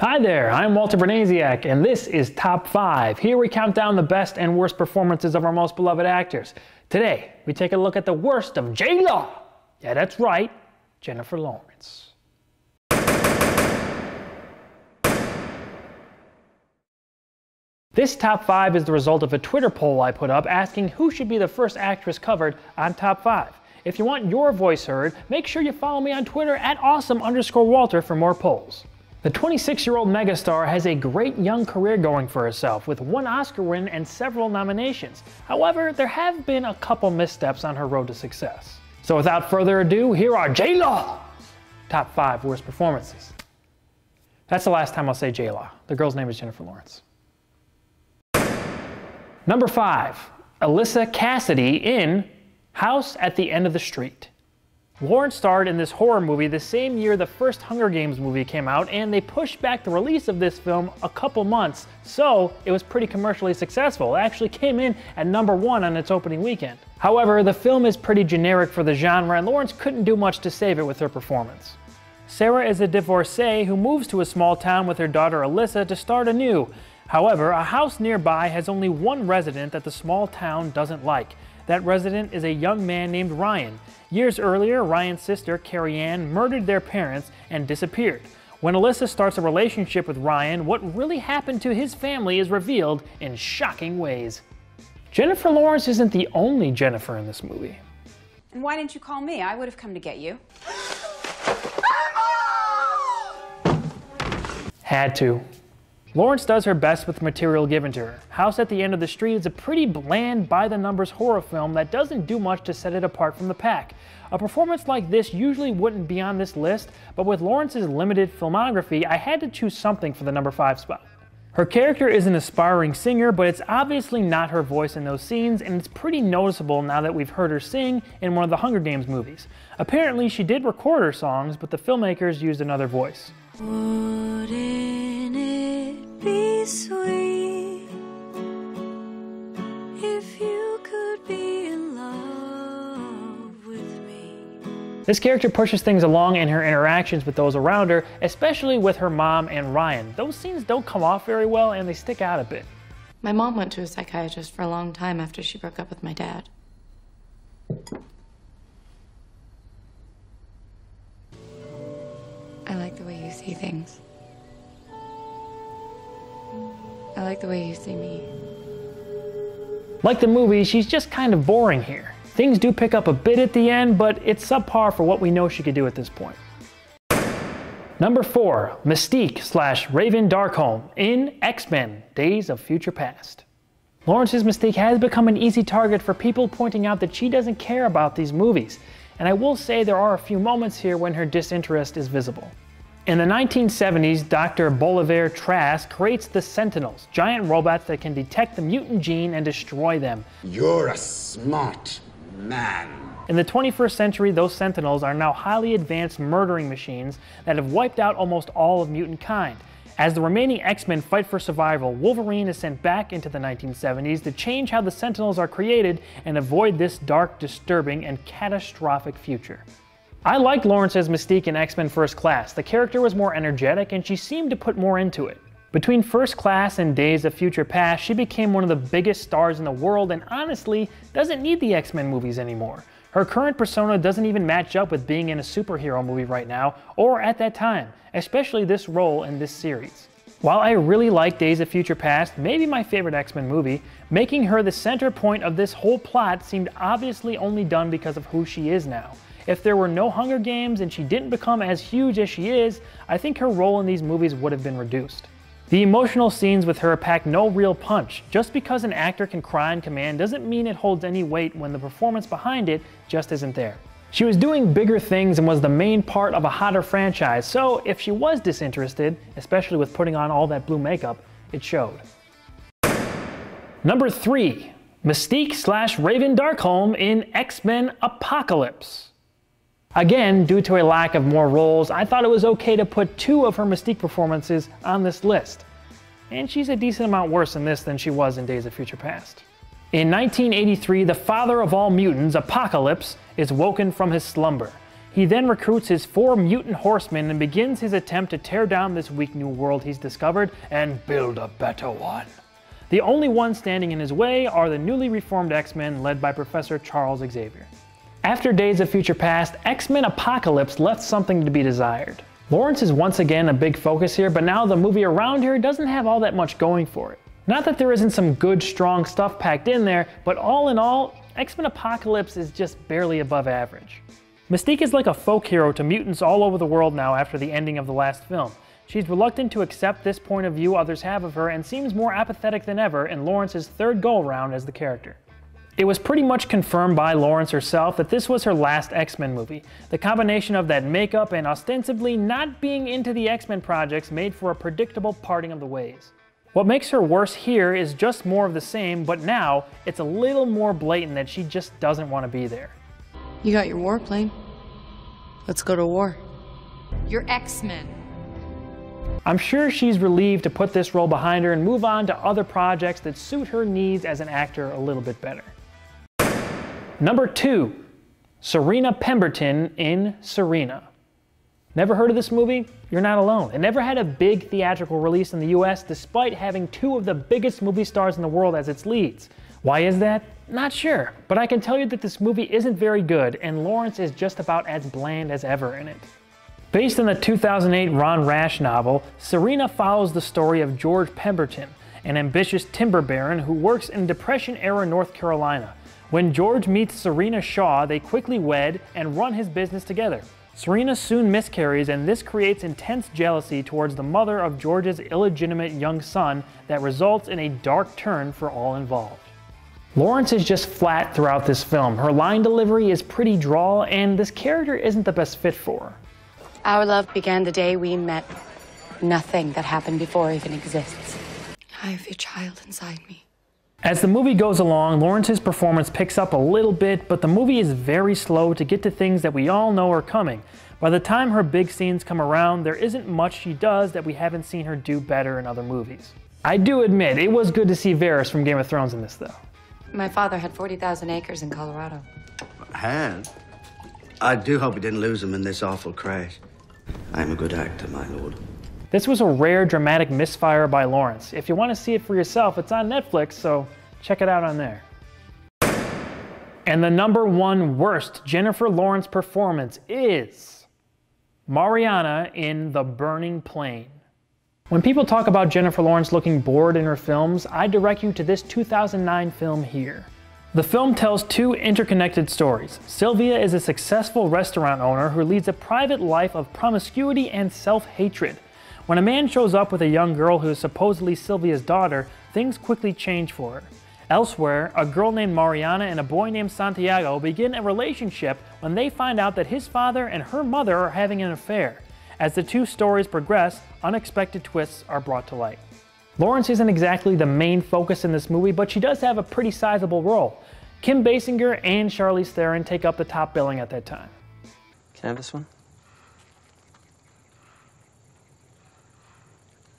Hi there, I'm Walter Bernasiak, and this is Top 5. Here we count down the best and worst performances of our most beloved actors. Today, we take a look at the worst of J-Law. Yeah, that's right, Jennifer Lawrence. This Top 5 is the result of a Twitter poll I put up asking who should be the first actress covered on Top 5. If you want your voice heard, make sure you follow me on Twitter at awesome_Walter for more polls. The 26-year-old megastar has a great young career going for herself, with one Oscar win and several nominations. However, there have been a couple missteps on her road to success. So without further ado, here are J-Law's Top 5 worst performances. That's the last time I'll say J-Law. The girl's name is Jennifer Lawrence. Number 5, Alyssa Cassidy in House at the End of the Street. Lawrence starred in this horror movie the same year the first Hunger Games movie came out, and they pushed back the release of this film a couple months, so it was pretty commercially successful. It actually came in at number 1 on its opening weekend. However, the film is pretty generic for the genre, and Lawrence couldn't do much to save it with her performance. Sarah is a divorcee who moves to a small town with her daughter Alyssa to start anew. However, a house nearby has only one resident that the small town doesn't like. That resident is a young man named Ryan. Years earlier, Ryan's sister, Carrie Ann, murdered their parents and disappeared. When Alyssa starts a relationship with Ryan, what really happened to his family is revealed in shocking ways. Jennifer Lawrence isn't the only Jennifer in this movie. And why didn't you call me? I would have come to get you. Had to. Lawrence does her best with the material given to her. House at the End of the Street is a pretty bland, by-the-numbers horror film that doesn't do much to set it apart from the pack. A performance like this usually wouldn't be on this list, but with Lawrence's limited filmography, I had to choose something for the number 5 spot. Her character is an aspiring singer, but it's obviously not her voice in those scenes, and it's pretty noticeable now that we've heard her sing in one of the Hunger Games movies. Apparently, she did record her songs, but the filmmakers used another voice. Wouldn't it be sweet if you could be in love with me? This character pushes things along in her interactions with those around her, especially with her mom and Ryan. Those scenes don't come off very well and they stick out a bit. My mom went to a psychiatrist for a long time after she broke up with my dad. I like the way you see things. I like the way you see me. Like the movie, she's just kind of boring here. Things do pick up a bit at the end, but it's subpar for what we know she could do at this point. Number 4, Mystique / Raven Darkholme in X-Men: Days of Future Past. Lawrence's Mystique has become an easy target for people pointing out that she doesn't care about these movies, and I will say there are a few moments here when her disinterest is visible. In the 1970s, Dr. Bolivar Trask creates the Sentinels, giant robots that can detect the mutant gene and destroy them. You're a smart man. In the 21st century, those Sentinels are now highly advanced murdering machines that have wiped out almost all of mutant kind. As the remaining X-Men fight for survival, Wolverine is sent back into the 1970s to change how the Sentinels are created and avoid this dark, disturbing, and catastrophic future. I liked Lawrence's Mystique in X-Men First Class. The character was more energetic and she seemed to put more into it. Between First Class and Days of Future Past, she became one of the biggest stars in the world and honestly doesn't need the X-Men movies anymore. Her current persona doesn't even match up with being in a superhero movie right now, or at that time, especially this role in this series. While I really like Days of Future Past, maybe my favorite X-Men movie, making her the center point of this whole plot seemed obviously only done because of who she is now. If there were no Hunger Games and she didn't become as huge as she is, I think her role in these movies would have been reduced. The emotional scenes with her pack no real punch. Just because an actor can cry on command doesn't mean it holds any weight when the performance behind it just isn't there. She was doing bigger things and was the main part of a hotter franchise, so if she was disinterested, especially with putting on all that blue makeup, it showed. Number 3, Mystique / Raven Darkholme in X-Men Apocalypse. Again, due to a lack of more roles, I thought it was okay to put 2 of her Mystique performances on this list. And she's a decent amount worse in this than she was in Days of Future Past. In 1983, the father of all mutants, Apocalypse, is woken from his slumber. He then recruits his 4 mutant horsemen and begins his attempt to tear down this weak new world he's discovered and build a better one. The only ones standing in his way are the newly reformed X-Men led by Professor Charles Xavier. After Days of Future Past, X-Men Apocalypse left something to be desired. Lawrence is once again a big focus here, but now the movie around here doesn't have all that much going for it. Not that there isn't some good, strong stuff packed in there, but all in all, X-Men Apocalypse is just barely above average. Mystique is like a folk hero to mutants all over the world now after the ending of the last film. She's reluctant to accept this point of view others have of her and seems more apathetic than ever in Lawrence's third go-around as the character. It was pretty much confirmed by Lawrence herself that this was her last X-Men movie. The combination of that makeup and ostensibly not being into the X-Men projects made for a predictable parting of the ways. What makes her worse here is just more of the same, but now it's a little more blatant that she just doesn't want to be there. You got your warplane. Let's go to war. You're X-Men. I'm sure she's relieved to put this role behind her and move on to other projects that suit her needs as an actor a little bit better. Number 2, Serena Pemberton in Serena. Never heard of this movie? You're not alone. It never had a big theatrical release in the US despite having 2 of the biggest movie stars in the world as its leads. Why is that? Not sure, but I can tell you that this movie isn't very good and Lawrence is just about as bland as ever in it. Based on the 2008 Ron Rash novel, Serena follows the story of George Pemberton, an ambitious timber baron who works in Depression-era North Carolina. When George meets Serena Shaw, they quickly wed and run his business together. Serena soon miscarries, and this creates intense jealousy towards the mother of George's illegitimate young son that results in a dark turn for all involved. Lawrence is just flat throughout this film. Her line delivery is pretty drawl, and this character isn't the best fit for her. Our love began the day we met. Nothing that happened before even exists. I have your child inside me. As the movie goes along, Lawrence's performance picks up a little bit, but the movie is very slow to get to things that we all know are coming. By the time her big scenes come around, there isn't much she does that we haven't seen her do better in other movies. I do admit, it was good to see Varys from Game of Thrones in this though. My father had 40,000 acres in Colorado. Had? I do hope he didn't lose them in this awful crash. I'm a good actor, my lord. This was a rare dramatic misfire by Lawrence. If you want to see it for yourself, it's on Netflix, so check it out on there. And the number 1 worst Jennifer Lawrence performance is Mariana in The Burning Plain. When people talk about Jennifer Lawrence looking bored in her films, I direct you to this 2009 film here. The film tells 2 interconnected stories. Sylvia is a successful restaurant owner who leads a private life of promiscuity and self-hatred. When a man shows up with a young girl who is supposedly Sylvia's daughter, things quickly change for her. Elsewhere, a girl named Mariana and a boy named Santiago begin a relationship when they find out that his father and her mother are having an affair. As the 2 stories progress, unexpected twists are brought to light. Lawrence isn't exactly the main focus in this movie, but she does have a pretty sizable role. Kim Basinger and Charlize Theron take up the top billing at that time. Can I have this one?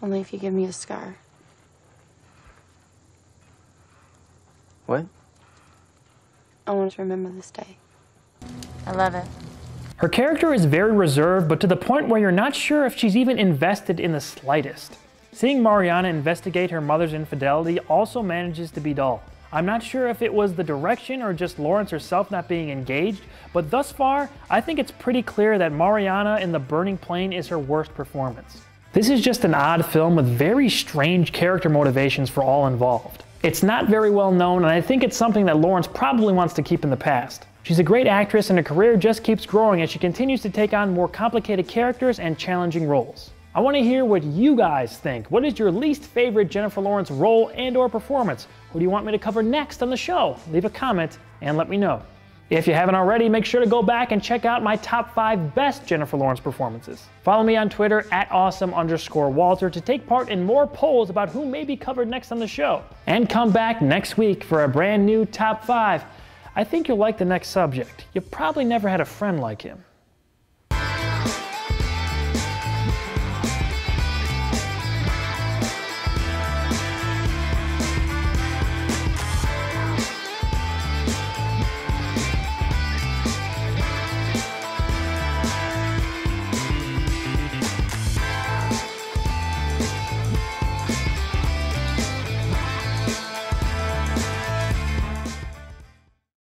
Only if you give me a scar. What? I want to remember this day. I love it. Her character is very reserved, but to the point where you're not sure if she's even invested in the slightest. Seeing Mariana investigate her mother's infidelity also manages to be dull. I'm not sure if it was the direction or just Lawrence herself not being engaged, but thus far, I think it's pretty clear that Mariana in The Burning Plain is her worst performance. This is just an odd film with very strange character motivations for all involved. It's not very well known, and I think it's something that Lawrence probably wants to keep in the past. She's a great actress and her career just keeps growing as she continues to take on more complicated characters and challenging roles. I want to hear what you guys think. What is your least favorite Jennifer Lawrence role and or performance? Who do you want me to cover next on the show? Leave a comment and let me know. If you haven't already, make sure to go back and check out my top 5 best Jennifer Lawrence performances. Follow me on Twitter at awesome_Walter to take part in more polls about who may be covered next on the show. And come back next week for a brand new top 5. I think you'll like the next subject. You probably never had a friend like him.